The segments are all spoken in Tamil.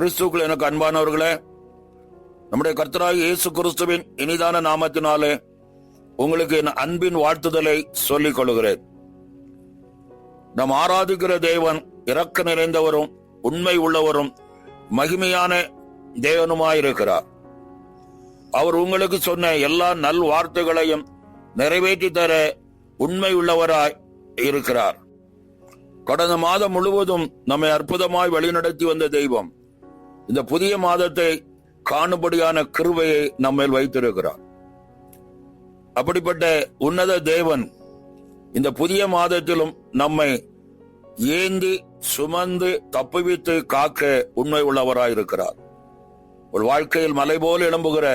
கிறிஸ்துக்கள் எனக்கு அன்பானவர்களே, நம்முடைய கர்த்தராகிய இயேசு கிறிஸ்துவின் இனிதான நாமத்தினாலே உங்களுக்கு என் அன்பின் வாழ்த்துதலை சொல்லிக் கொள்கிறேன். நாம் ஆராதிக்கிற தேவன் இரக்க நிறைந்தவரும் உண்மை உள்ளவரும் மகிமையான தேவனுமாயிருக்கிறார். அவர் உங்களுக்கு சொன்ன எல்லா நல் வார்த்தைகளையும் நிறைவேற்றி தர உண்மை உள்ளவராய் இருக்கிறார். கடந்த மாதம் முழுவதும் நம்மை அற்புதமாய் வழிநடத்தி வந்த தெய்வம் இந்த புதிய மாதத்தை காணும்படியான கிருபையை நம்மேல் வைத்திருக்கிறார். அப்படிப்பட்ட உன்னத தேவன் இந்த புதிய மாதத்திலும் நம்மை ஏந்தி சுமந்து தப்புவித்து காக்க உண்மை உள்ளவராயிருக்கிறார். ஒரு வாழ்க்கையில் மலை போல எழும்புகிற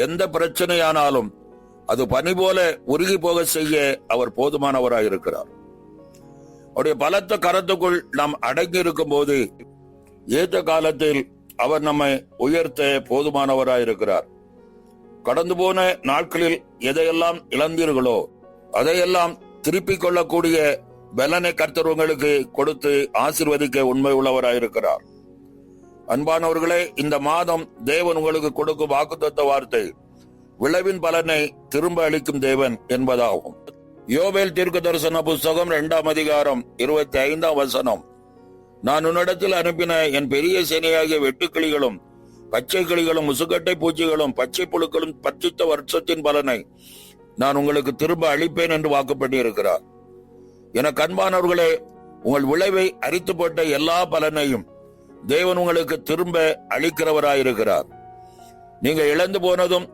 எந்த பிரச்சனையானாலும் அது பனி போல உருகி போக செய்ய அவர் போதுமானவராயிருக்கிறார். அவருடைய பலத்த கரத்துக்குள் நாம் அடங்கி இருக்கும் போது ஏற்ற காலத்தில் அவர் நம்மை உயர்த்த போதுமானவராயிருக்கிறார். கடந்து போன நாட்களில் எதையெல்லாம் இழந்தீர்களோ அதையெல்லாம் திருப்பிக் கொள்ளக்கூடிய பலனை கர்த்தர் உங்களுக்கு கொடுத்து ஆசீர்வதிக்க உண்மை உள்ளவராயிருக்கிறார். அன்பானவர்களே, இந்த மாதம் தேவன் உங்களுக்கு கொடுக்கும் வாக்குத்தத்த வார்த்தை விளைவின் பலனை திரும்ப அளிக்கும் தேவன் என்பதாகும். யோவேல் தீர்க்க தரிசன புஸ்தகம் 2ஆம் அதிகாரம் 25ஆம் வசனம், நான் உன்னிடத்தில் அனுப்பின என் பெரிய சேனையாகிய வெட்டுக்கிளிகளும் பச்சை கிளிகளும் முசுக்கட்டை பூச்சிகளும் பச்சை புழுக்களும் பட்சித்த வருஷத்தின் பலனை நான் உங்களுக்கு திரும்ப அளிப்பேன் என்று வாக்குப்பட்டு இருக்கிறார். என அன்பானவர்களே, உங்கள் விளைவை அரித்து போட்ட எல்லா பலனையும் தேவன் உங்களுக்கு திரும்ப அளிக்கிறவராயிருக்கிறார். நீங்க இழந்து போனதும்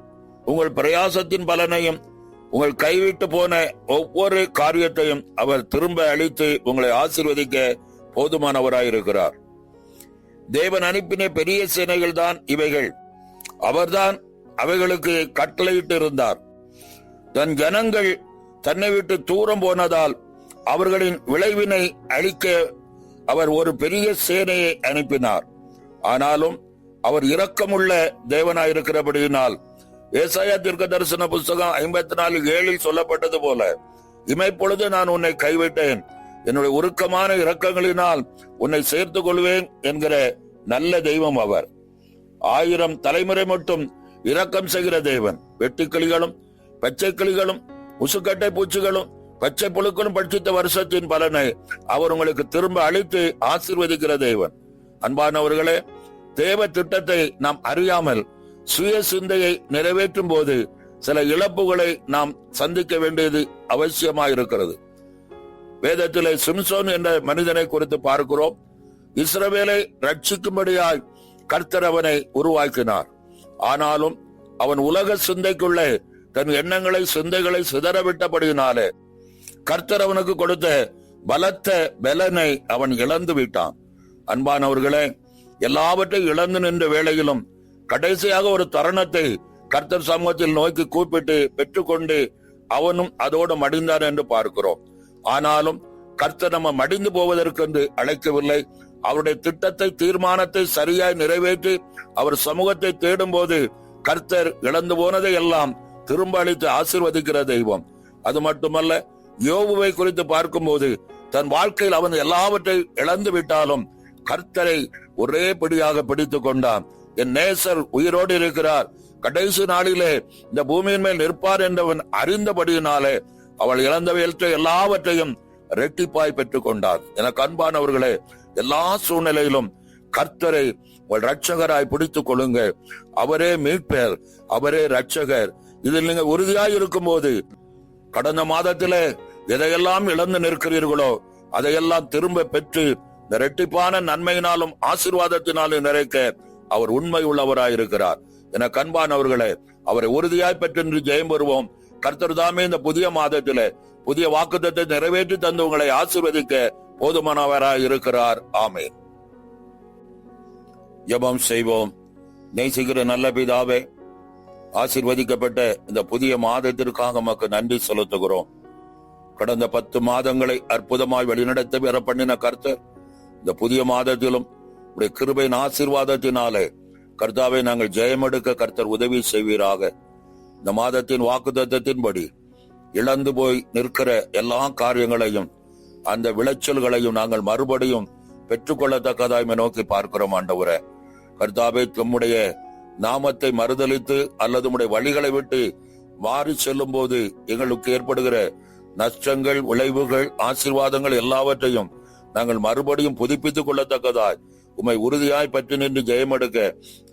உங்கள் பிரயாசத்தின் பலனையும் உங்கள் கைவிட்டு போன ஒவ்வொரு காரியத்தையும் அவர் திரும்ப அளித்து உங்களை ஆசீர்வதிக்க போதுமானவராயிருக்கிறார். தேவன் அனுப்பின பெரிய சேனைகள் தான் இவைகள். அவர்தான் அவைகளுக்கு கட்டளையிட்டு இருந்தார். தன் ஜனங்கள் தன்னை விட்டு தூரம் போனதால் அவர்களின் விளைவினை அளிக்க அவர் ஒரு பெரிய சேனையை அனுப்பினார். ஆனாலும் அவர் இரக்கமுள்ள தேவனாயிருக்கிறபடியினால் ஏசாயா தீர்க்க தரிசன புஸ்தகம் 54:7 சொல்லப்பட்டது போல, இமைப்பொழுது நான் உன்னை கைவிட்டேன், என்னுடைய உருக்கமான இரக்கங்களினால் உன்னை சேர்த்துக் கொள்வேன் என்கிற நல்ல தெய்வம் அவர். 1000 தலைமுறை மட்டும் இரக்கம் செய்கிற தேவன். வெட்டுக்கிளிகளும் பச்சை கிளிகளும் முசுக்கட்டை பூச்சிகளும் பச்சை புழுக்களும் பட்சித்த வருஷத்தின் பலனை அவர் உங்களுக்கு திரும்ப அளித்து ஆசீர்வதிக்கிற தேவன். அன்பானவர்களே, தேவ திட்டத்தை நாம் அறியாமல் சுய சிந்தையை நிறைவேற்றும் போது சில இழப்புகளை நாம் சந்திக்க வேண்டியது அவசியமாயிருக்கிறது. வேதத்திலே சிம்சோன் என்ற மனிதனை குறித்து பார்க்கிறோம். இஸ்ரவேலை ரட்சிக்கும்படியாய் கர்த்தர் அவனை உருவாக்கினார். ஆனாலும் அவன் உலக சிந்தைக்குள்ளே தன் எண்ணங்களை சிந்தைகளை சிதறவிட்டபடியினாலே கர்த்தர் அவனுக்கு கொடுத்த பலத்த பலனை அவன் இழந்து விட்டான். அன்பானவர்களே, எல்லாவற்றையும் இழந்து நின்ற வேளையிலும் கடைசியாக ஒரு தருணத்தை கர்த்தர் சமூகத்தில் நோக்கி கூப்பிட்டு பெற்றுக்கொண்டு அவனும் அதோடு மடிந்தான் என்று பார்க்கிறோம். ஆனாலும் கர்த்தர் நம்ம மடிந்து போவதற்கு என்று அழைக்கவில்லை. அவருடைய திட்டத்தை தீர்மானத்தை சரியாய் நிறைவேற்றி அவர் சமூகத்தை தேடும் போது கர்த்தர் இழந்து போனதை எல்லாம் திரும்ப அளித்து ஆசீர்வதிக்கிற தெய்வம். அது மட்டுமல்ல, யோபுவை குறித்து பார்க்கும் போது தன் வாழ்க்கையில் அவன் எல்லாவற்றையும் இழந்து விட்டாலும் கர்த்தரை ஒரே பிடியாக பிடித்துக் கொண்டான். என் நேசர் உயிரோடு இருக்கிறார், கடைசி நாளிலே இந்த பூமியின் மேல் நிற்பார் என்றவன் அறிந்தபடியினாலே அவள் இழந்தவையற்ற எல்லாவற்றையும் ரெட்டிப்பாய் பெற்றுக் கொண்டார். எனக்கு அன்பானவர்களே, எல்லா சூழ்நிலையிலும் கர்த்தரை உங்கள் ரட்சகராய் பிடித்துக் கொள்ளுங்க. அவரே மீட்பர், அவரே ரட்சகர். இதில் நீங்க உறுதியாய் இருக்கும் போது கடந்த மாதத்திலே எதையெல்லாம் இழந்து நிற்கிறீர்களோ அதையெல்லாம் திரும்ப பெற்று இந்த ரெட்டிப்பான நன்மையினாலும் ஆசீர்வாதத்தினாலும் நிறைக்க அவர் உண்மை உள்ளவராயிருக்கிறார். என அன்பானவர்களே, அவரை உறுதியாய் பெற்று ஜெயம் பெறுவோம். கர்த்தர் தாமே இந்த புதிய மாதத்திலே புதிய வாக்குத்தத்தை நிறைவேற்றி தந்து உங்களை ஆசீர்வதிக்க போதுமானவராய் இருக்கிறார். ஆமென். ஜெபம் செய்வோம். நேசிக்கிற நல்ல பிதாவே, ஆசீர்வதிக்கப்பட்ட இந்த புதிய மாதத்திற்காக நமக்கு நன்றி செலுத்துகிறோம். கடந்த 10 மாதங்களை அற்புதமாய் வழிநடத்த பெற பண்ணின கர்த்தர் இந்த புதிய மாதத்திலும் உடைய கிருபையின் ஆசீர்வாதத்தினாலே கர்த்தாவை நாங்கள் ஜெயமெடுக்க கர்த்தர் உதவி செய்வீராக. இந்த மாதத்தின் வாக்குத்தத்தத்தின்படி இழந்து போய் நிற்கிற எல்லா காரியங்களையும் அந்த விளைச்சல்களையும் நாங்கள் மறுபடியும் பெற்றுக்கொள்ளத்தக்கதாய் நோக்கி பார்க்கிறோம். ஆண்டவரே, கர்த்தாவே, உம்முடைய நாமத்தை மறுதலித்து அல்லது உம்முடைய வழிகளை விட்டு மாறி செல்லும் போது எங்களுக்கு ஏற்படுகிற நஷ்டங்கள், விளைவுகள், ஆசீர்வாதங்கள் எல்லாவற்றையும் நாங்கள் மறுபடியும் புதுப்பித்துக் கொள்ளத்தக்கதாய் உம்மை உறுதியாய் பற்றி நின்று ஜெயமெடுக்க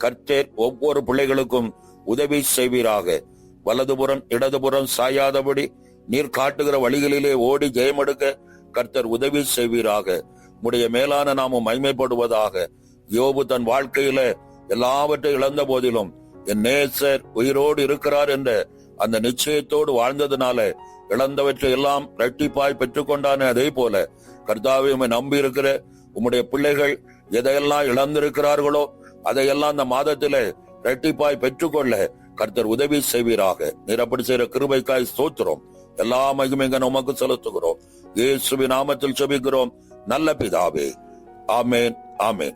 கர்த்தர் ஒவ்வொரு பிள்ளைகளுக்கும் உதவி செய்வீராக. வலதுபுறம் இடதுபுறம் சாயாதபடி நீர் காட்டுகிற வழிகளிலே ஓடி ஜெயமெடுக்க கர்த்தர் உதவி செய்வீராக. உம்முடைய மேலான நாமம் மகிமைப்படுவதாக. யோபு தன் வாழ்க்கையில எல்லாவற்றையும் இழந்த போதிலும் என் நேசர் உயிரோடு இருக்கிறார் என்ற அந்த நிச்சயத்தோடு வாழ்ந்ததுனால இழந்தவற்றை எல்லாம் இரட்டிப்பாய் பெற்றுக்கொண்டானே, அதே போல கர்த்தாவே, உம்மை நம்பி இருக்கிற உம்முடைய பிள்ளைகள் எதையெல்லாம் இழந்திருக்கிறார்களோ அதையெல்லாம் அந்த மாதத்திலே இரட்டிப்பாய் பெற்றுக்கொள்ள கர்த்தர் உதவி செய்வீராக. நீர் அப்படி செய்கிற கிருபைக்காய் ஸ்தோத்திரம். எல்லா மகிமையும் உமக்கு செலுத்துகிறோம். இயேசுவின் நாமத்தில் ஜெபிக்கிறோம் நல்ல பிதாவே. ஆமேன், ஆமேன்.